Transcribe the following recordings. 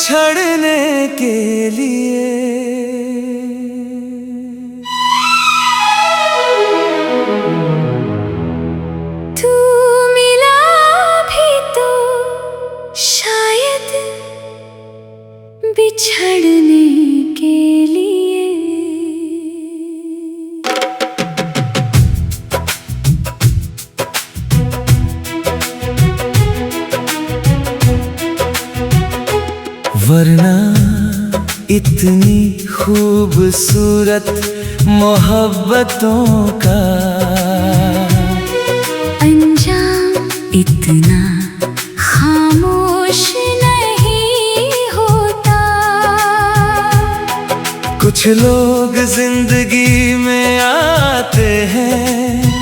बिछड़ने के लिए। तू मिला भी तो शायद बिछड़ने के लिए। वरना इतनी खूबसूरत मोहब्बतों का अंजाम इतना खामोश नहीं होता। कुछ लोग जिंदगी में आते हैं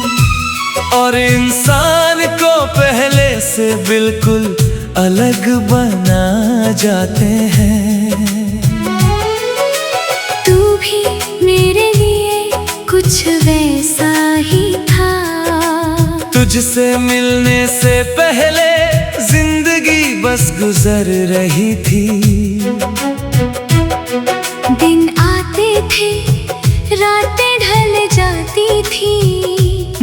और इंसान को पहले से बिल्कुल अलग बना जाते हैं। तू भी मेरे लिए कुछ वैसा ही था। तुझसे मिलने से पहले जिंदगी बस गुजर रही थी। दिन आते थे, रातें ढल जाती थी,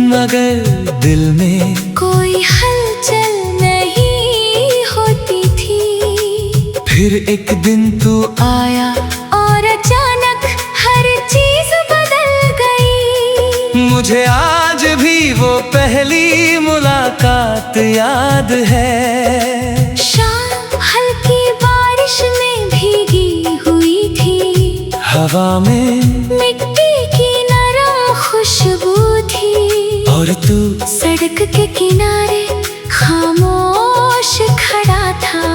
मगर दिल में कोई हलचल नहीं होती थी। फिर एक दिन तू आया और अचानक हर चीज बदल गई। मुझे आज भी वो पहली मुलाकात याद है। शाम हल्की बारिश में भीगी हुई थी। हवा में मिट्टी की नरम खुशबू थी। और तू सड़क के किनारे खामोश खड़ा था।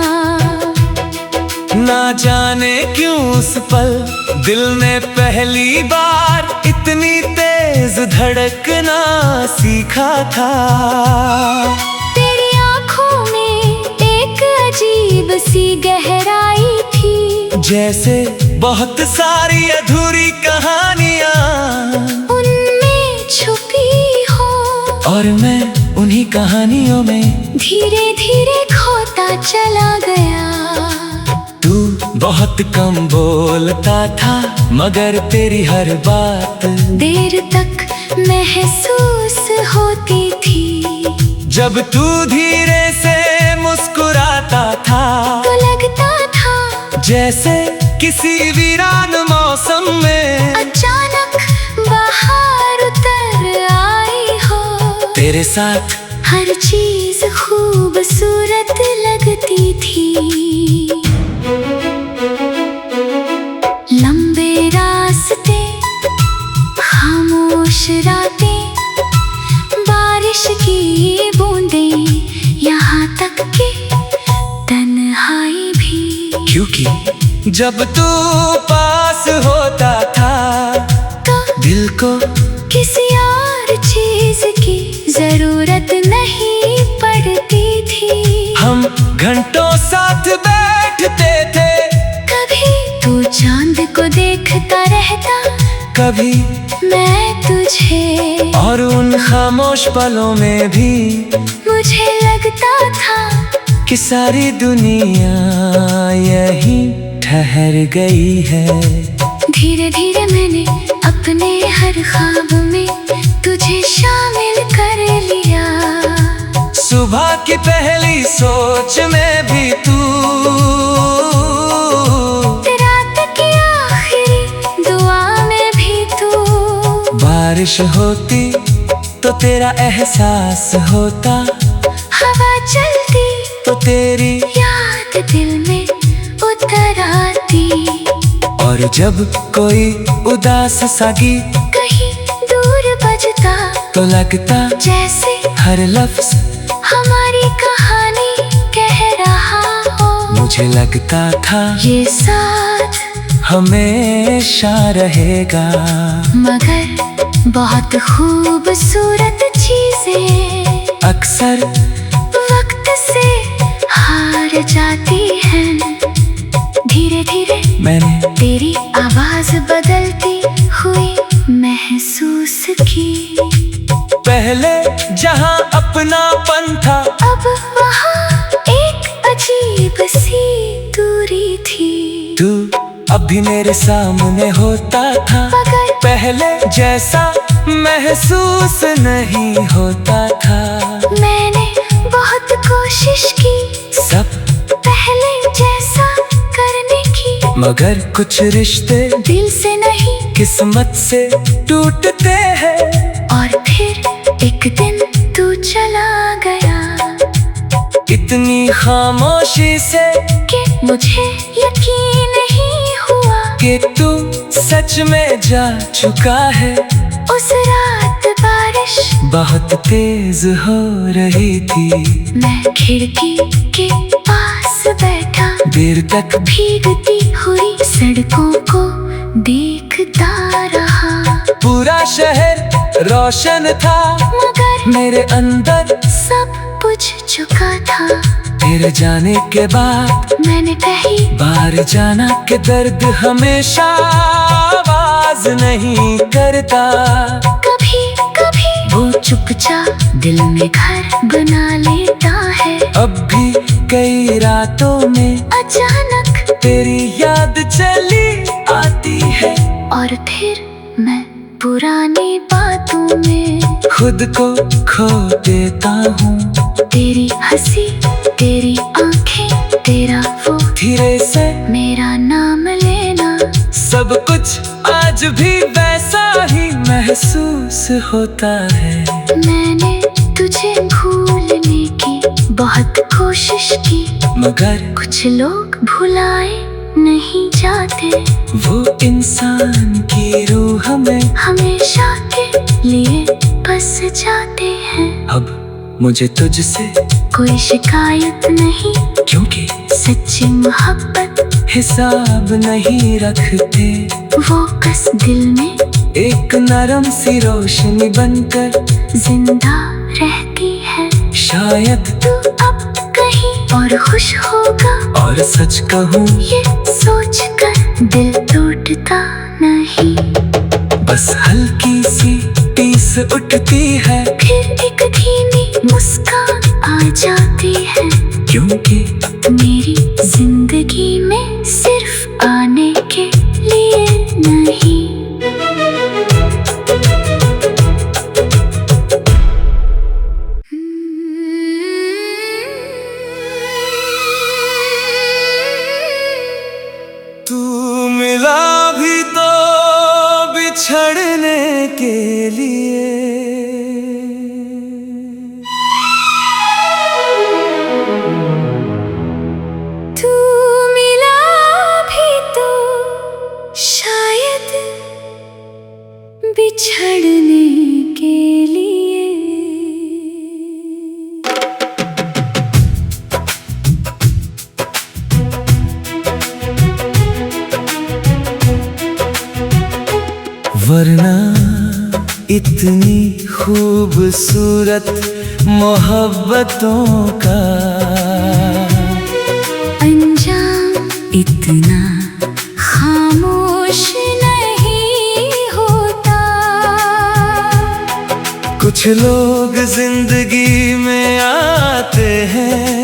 ना जाने क्यों उस पल दिल ने पहली बार इतनी तेज धड़कना सीखा था। तेरी आँखों में एक अजीब सी गहराई थी। जैसे बहुत सारी अधूरी कहानियां उनमें छुपी हो। और मैं उन्हीं कहानियों में धीरे धीरे खोता चला गया। तू बहुत कम बोलता था मगर तेरी हर बात देर तक महसूस होती थी। जब तू धीरे से मुस्कुराता था तो लगता था जैसे किसी वीरान मौसम में अचानक बाहर उतर आई हो। तेरे साथ हर चीज खूबसूरत लगती थी। लंबे रास्ते, खामोश रातें, बारिश की बूंदें, यहाँ तक कि तन्हाई भी। क्योंकि जब तू पास होता था तो दिल को किसी और चीज की जरूरत नहीं पड़ती थी। हम घंटों साथ बैठते थे। कभी तू चांद को देखता रहता, कभी मैं तुझे। और उन खामोश पलों में भी मुझे लगता था कि सारी दुनिया यहीं ठहर गई है। धीरे धीरे मैंने अपने हर ख्वाब में तुझे शामिल कर लिया। सुबह की पहली सोच में भी तू, रात की आखिरी दुआ में भी तू। बारिश होती तो तेरा एहसास होता, हवा चलती तो तेरी याद दिल में उतर आती। और जब कोई उदास सा गीत कहीं दूर बजता तो लगता जैसे हर लफ्ज हमारी कहानी कह रहा हो। मुझे लगता था ये साथ हमेशा रहेगा। मगर बहुत खूबसूरत चीजें अक्सर वक्त से हार जाती हैं। धीरे धीरे मैंने तेरी आवाज बदलती हुई महसूस की। पहले जहां अपनापन था अब वहाँ एक अजीब सी दूरी थी। मेरे सामने होता था, मगर पहले जैसा महसूस नहीं होता था। मैंने बहुत कोशिश की सब पहले जैसा करने की, मगर कुछ रिश्ते दिल से नहीं किस्मत से टूटते हैं। और फिर एक दिन तू चला गया, इतनी खामोशी से कि मुझे यकीन नहीं हुआ कि तू सच में जा चुका है। उस रात बारिश बहुत तेज हो रही थी, मैं खिड़की के पास बैठा, देर तक भीगती हुई सड़कों को देखता रहा। पूरा शहर रोशन था, मगर मेरे अंदर सब बुझ चुका था। तेरे जाने के बाद मैंने कही बाहर जाना के दर्द हमेशा आवाज नहीं करता। कभी कभी वो चुपचाप दिल में घर बना लेता है। अब भी कई रातों में अचानक तेरी याद चली आती है, और फिर मैं पुरानी बातों में खुद को खो देता हूँ। तेरी हंसी, तेरी आंखें, तेरा वो धीरे से मेरा नाम लेना, सब कुछ आज भी वैसा ही महसूस होता है। मैंने तुझे भूलने की बहुत कोशिश की, मगर कुछ लोग भुलाए नहीं जाते, वो इंसान की रूह में हमेशा के लिए बस जाते हैं। अब मुझे तुझसे कोई शिकायत नहीं, क्योंकि सच्ची मोहब्बत हिसाब नहीं रखते। वो बस दिल में एक नरम सी रोशनी बनकर जिंदा रहती है। शायद तू अब कहीं और खुश होगा, और सच कहूँ ये सोच कर दिल टूटता नहीं। बस हल्की सी टीस उठती है, फिर एक धीमी मुस्कान आ जाती है, क्योंकि मेरी जिंदगी में सिर्फ आने के लिए नहीं। तू मिला भी तो बिछड़ने के लिए, तू मिला भी तो शायद बिछड़ने के लिए। वरना इतनी खूबसूरत मोहब्बतों का अंजाम इतना खामोश नहीं होता। कुछ लोग जिंदगी में आते हैं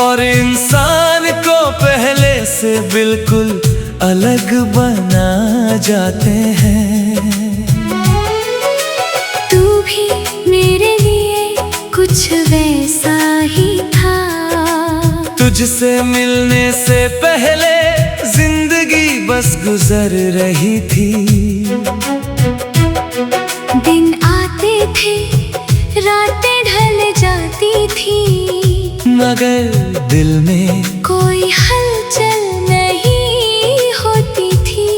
और इंसान को पहले से बिल्कुल अलग बना जाते हैं। तू भी मेरे लिए कुछ वैसा ही था। तुझसे मिलने से पहले जिंदगी बस गुजर रही थी। दिन आते थे, रातें ढल जाती थी, मगर दिल में कोई हलचल नहीं होती थी।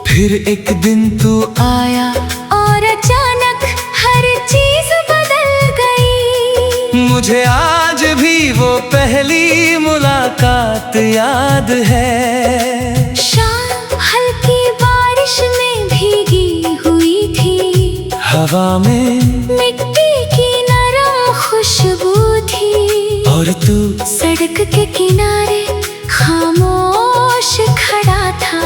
फिर एक दिन तू आया और अचानक हर चीज बदल गई। मुझे आज भी वो पहली मुलाकात याद है। शाम हल्की बारिश में भीगी हुई थी, हवा में मिट्टी की नरम खुशबू थी, और तू सड़क के किनारे खामोश खड़ा था।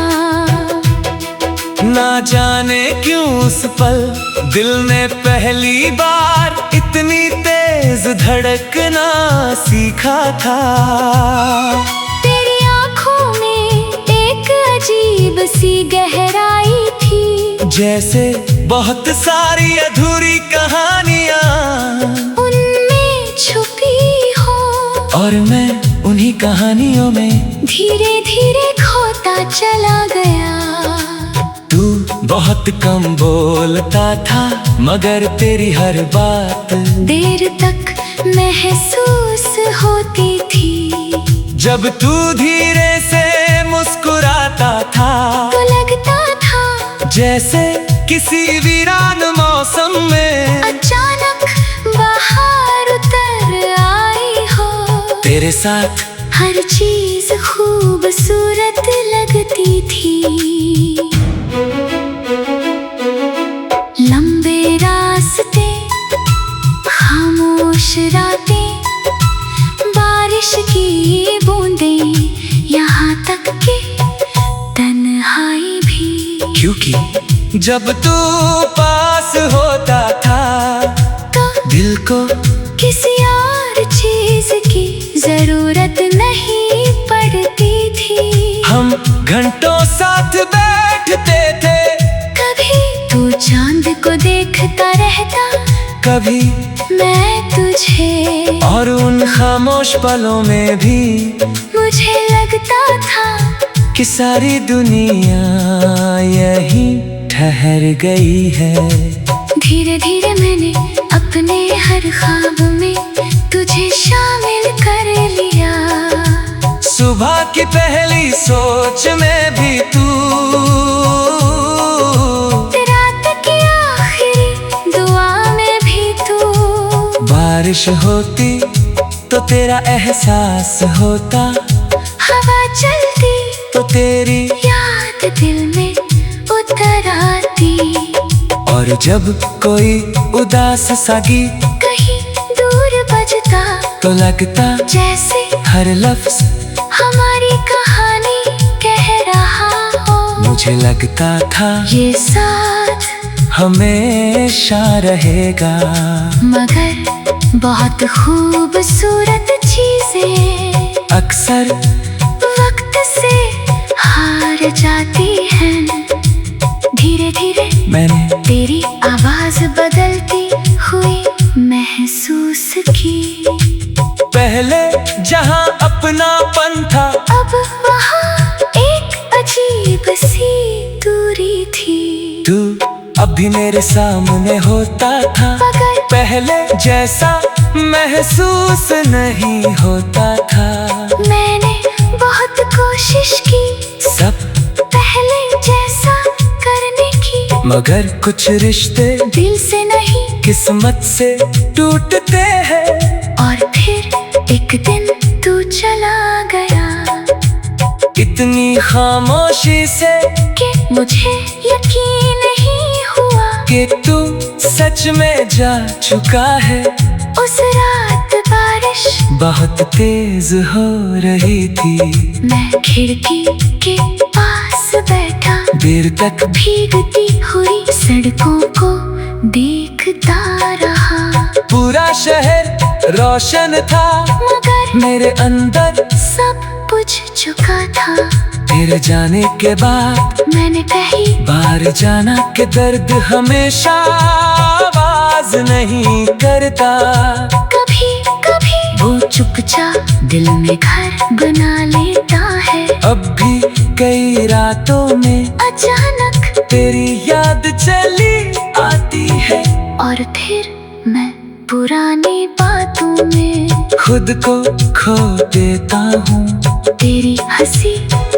ना जाने क्यों उस पल दिल ने पहली बार इतनी तेज धड़कना सीखा था। तेरी आंखों में एक सी गहराई थी। जैसे बहुत सारी अधूरी कहानियां उनमें छुपी हो, और मैं उन्हीं कहानियों में धीरे धीरे खोता चला गया। तू बहुत कम बोलता था, मगर तेरी हर बात देर तक महसूस होती थी। जब तू धीरे से मुस्कुराता था, तो लगता था जैसे किसी वीरान मौसम में अचानक बाहर उतर आई हो। तेरे साथ हर चीज खूबसूरत लगती थी। लंबे रास्ते, खामोश रातें, बारिश की बूंदें, यहाँ तक के तन्हाई भी। क्योंकि जब तू पास होता था, तो दिल को किसी और चीज की जरूरत नहीं पड़ती थी। हम घंटों साथ बैठते थे, कभी तू चांद को देखता रहता, कभी मैं तुझे, और उन खामोश पलों में भी मुझे लगता था कि सारी दुनिया यहीं ठहर गई है। धीरे धीरे मैंने अपने हर ख्वाब में तुझे शामिल कर लिया। सुबह की पहली सोच में भी तू, रात की आखिरी दुआ में भी तू। बारिश होती तो तेरा एहसास होता, हवा चलती तो तेरी याद दिल में उतर आती। और जब कोई उदास सा गीत कहीं दूर बजता, तो लगता जैसे हर लफ्ज हमारी कहानी कह रहा हो। मुझे लगता था ये साथ हमेशा रहेगा। मगर बहुत खूबसूरत चीजें अक्सर वक्त से हार जाती हैं। धीरे धीरे मैंने तेरी आवाज बदलती हुई महसूस की। पहले जहां अपनापन था, अब वहाँ एक अजीब सी दूरी थी। तू अब भी मेरे सामने होता था, मगर पहले जैसा महसूस नहीं होता था। मैंने बहुत कोशिश की सब पहले जैसा करने की, मगर कुछ रिश्ते दिल से नहीं किस्मत से टूटते हैं। और फिर एक दिन तू चला गया, इतनी खामोशी से कि मुझे यकीन नहीं हुआ कि तू सच में जा चुका है। उस रात बारिश बहुत तेज हो रही थी, मैं खिड़की के पास बैठा, देर तक भीगती हुई सड़कों को देखता रहा। पूरा शहर रोशन था, मगर मेरे अंदर सब बुझ चुका था। तेरे जाने के बाद मैंने कही बाहर जाना के दर्द हमेशा आवाज नहीं करता। कभी कभी वो चुपचाप दिल में घर बना लेता है। अब भी कई रातों में अचानक तेरी याद चली आती है, और फिर मैं पुरानी बातों में खुद को खो देता हूँ। तेरी हंसी,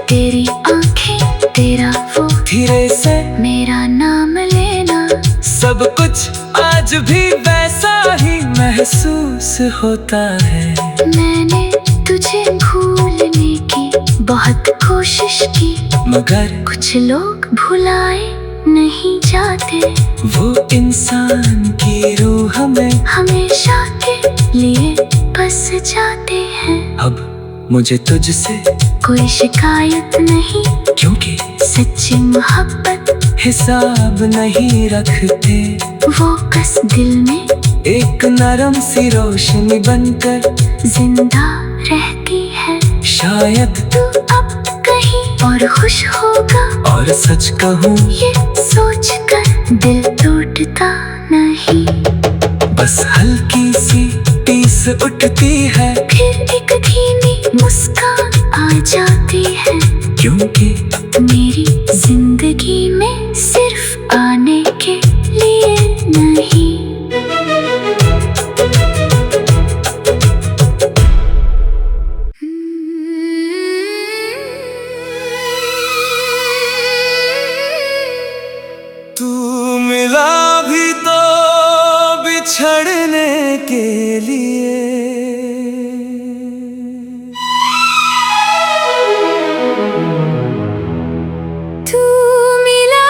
तेरी आंखें, तेरा वो धीरे से मेरा नाम लेना, सब कुछ आज भी वैसा ही महसूस होता है। मैंने तुझे भूलने की बहुत कोशिश की, मगर कुछ लोग भुलाए नहीं जाते, वो इंसान की रूह में हमेशा के लिए बस जाते हैं। अब मुझे तुझसे कोई शिकायत नहीं, क्योंकि सच्ची मोहब्बत हिसाब नहीं रखते। वो बस दिल में एक नरम सी रोशनी बनकर जिंदा रहती है। शायद तू अब कहीं और खुश होगा। और सच कहूँ ये सोच कर दिल टूटता नहीं। बस हल्की सी टीस उठती है, फिर एक धीमी मुस्कान आ जाती है। क्योंकि मेरी जिंदगी में सिर्फ आने के लिए नहीं। तू मिला भी तो बिछड़ने के लिए। तू मिला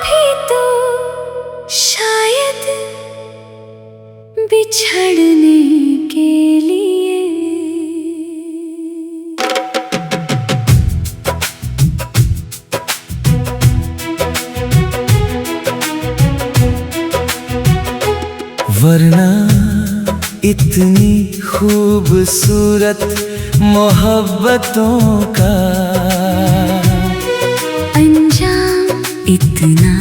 भी तो शायद बिछड़ने के लिए। वरना इतनी खूबसूरत मोहब्बतों का अंजाम इतना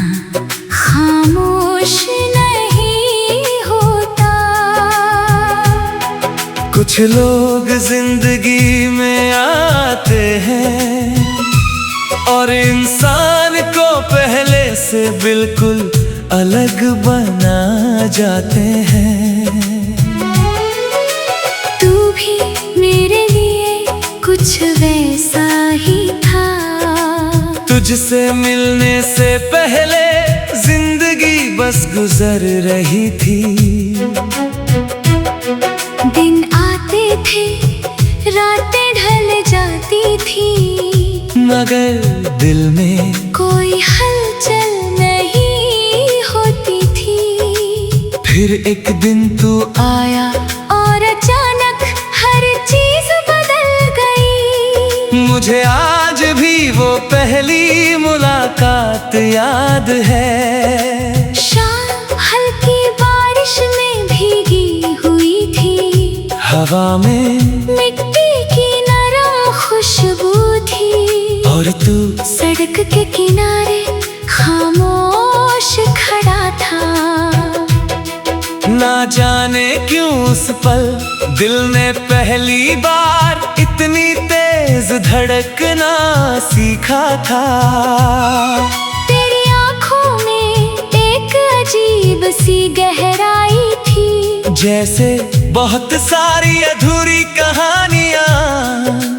खामोश नहीं होता। कुछ लोग जिंदगी में आते हैं और इंसान को पहले से बिल्कुल अलग बना जाते हैं। तू भी मेरे लिए कुछ वैसा ही था। तुझसे मिलने से पहले जिंदगी बस गुजर रही थी। दिन आते थे, रातें ढल जाती थी, मगर दिल में कोई हलचल नहीं होती थी। फिर एक दिन तू आया और अचानक हर चीज बदल गई। मुझे आज भी वो पहली मुलाकात याद है। शाम हल्की बारिश में भीगी हुई थी। हवा में मिट्टी की नरम खुशबू थी। और तू सड़क के किनारे खामोश खड़ा था। ना जाने क्यों उस पल दिल ने पहली बार इतनी तेज धड़कना सीखा था। तेरी आँखों में एक अजीब सी गहराई थी। जैसे बहुत सारी अधूरी कहानियाँ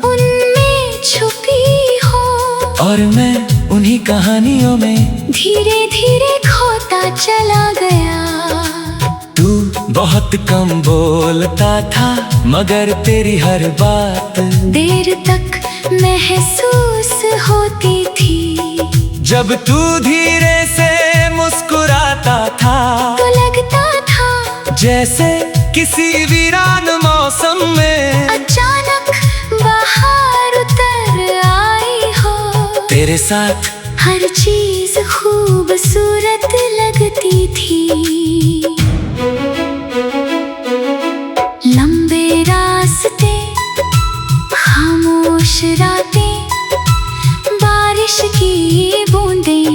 उनमें छुपी हो। और मैं उन्हीं कहानियों में धीरे धीरे खोता चला गया। तू बहुत कम बोलता था, मगर तेरी हर बात देर तक महसूस होती थी। जब तू धीरे से मुस्कुराता था, तो लगता था जैसे किसी वीरान मौसम में अचानक बाहर उतर आई हो। तेरे साथ हर चीज खूबसूरत लगती थी। लंबे रास्ते, खामोश रातें, बारिश की बूंदें,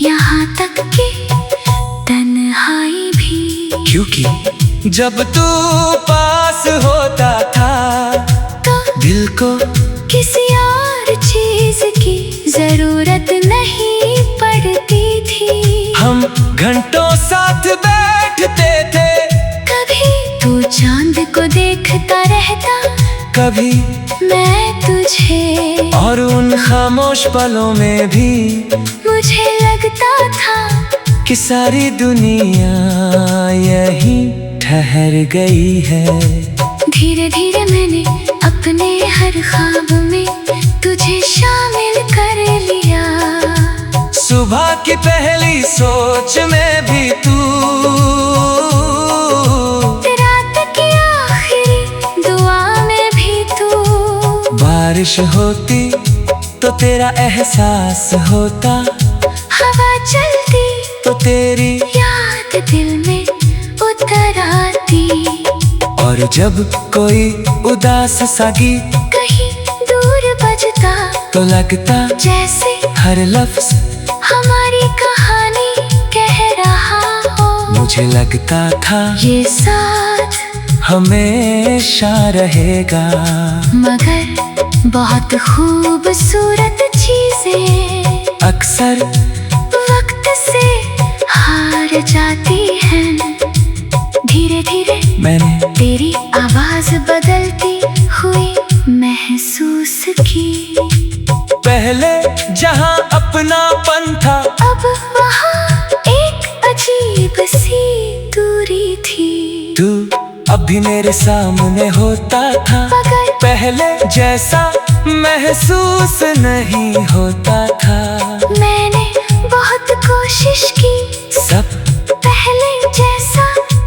यहाँ तक के तन्हाई भी। क्योंकि जब तू पास होता था, तो दिल को किसी और चीज की जरूरत नहीं पड़ती थी। हम घंटों साथ बैठते थे। कभी तू चांद को देखता रहता, कभी मैं तुझे। और उन खामोश पलों में भी मुझे लगता था कि सारी दुनिया यहीं ठहर गई है। धीरे धीरे मैंने अपने हर ख्वाब में तुझे शामिल कर लिया। सुबह की पहली सोच में भी तू, रात की आखिरी दुआ में भी तू। बारिश होती तो तेरा एहसास होता, हवा चलती तो तेरी याद दिल में उतर आती। और जब कोई उदास सा गीत कहीं दूर बजता तो लगता जैसे हर लफ्ज हमारी कहानी कह रहा हो। मुझे लगता था ये साथ हमेशा रहेगा, मगर बहुत खूबसूरत चीजें अक्सर वक्त से हार जाती हैं। धीरे धीरे मैंने तेरी आवाज बदलती हुई महसूस की। पहले जहां अपनापन था, अब वहाँ एक अजीब सी दूरी थी। तू अभी मेरे सामने होता था, मगर पहले जैसा महसूस नहीं होता था। मैंने बहुत कोशिश की सब पहले जैसा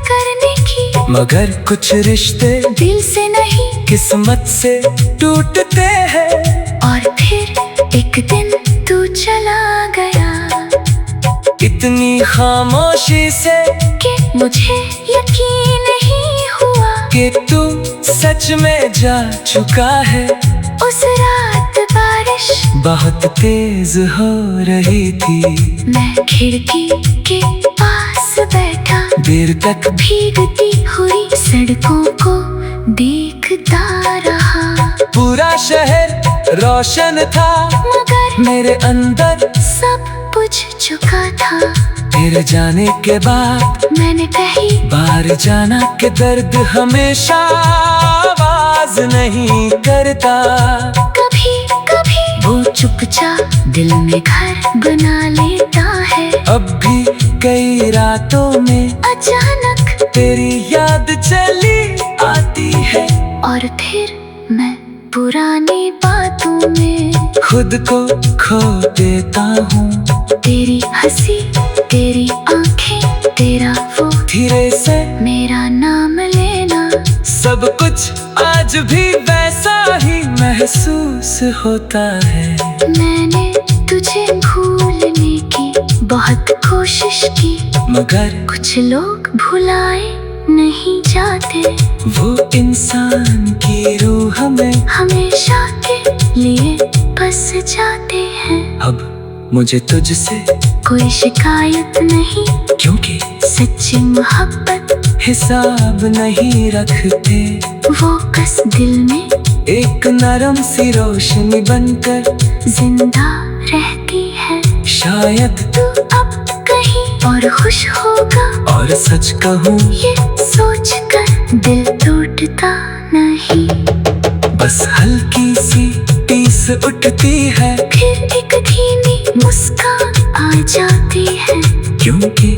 करने की, मगर कुछ रिश्ते दिल से नहीं किस्मत से टूटते हैं। और फिर एक दिन तू चला गया इतनी खामोशी से कि मुझे यकीन नहीं हुआ कि तू सच में जा चुका है। उस रात बारिश बहुत तेज हो रही थी, मैं खिड़की के पास बैठा देर तक भीगती हुई सड़कों को देखता रहा। पूरा शहर रोशन था, मगर मेरे अंदर सब बुझ चुका था। तेरे जाने के बाद मैंने कही बाहर जाना के दर्द हमेशा आवाज नहीं करता। कभी कभी वो चुपचाप दिल में घर बना लेता है। अब भी कई रातों में अचानक तेरी याद चली आती है, और फिर मैं पुरानी बातों में खुद को खो देता हूँ। तेरी हंसी, तेरी आंखें, तेरा वो धीरे से मेरा नाम लेना, सब कुछ आज भी वैसा ही महसूस होता है। मैंने तुझे भूलने की बहुत कोशिश की, मगर कुछ लोग भुलाए नहीं जाते, वो इंसान की रूह में हमेशा के लिए बस जाते हैं। अब मुझे तुझसे कोई शिकायत नहीं, क्योंकि सच्ची मोहब्बत हिसाब नहीं रखते। वो बस दिल में एक नरम सी रोशनी बनकर जिंदा रहती है। शायद तू अब कहीं और खुश होगा, और सच कहूँ ये सोच कर दिल टूटता नहीं। बस हल्की सी टीस उठती है, फिर एक धीमी मुस्कान आ जाती है, क्योंकि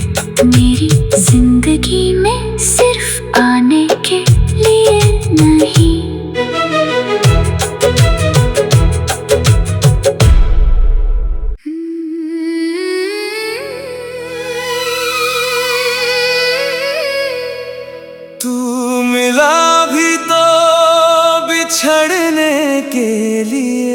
मेरी जिंदगी में सिर्फ आने के लिए नहीं। तू मिला भी तो बिछड़ने के लिए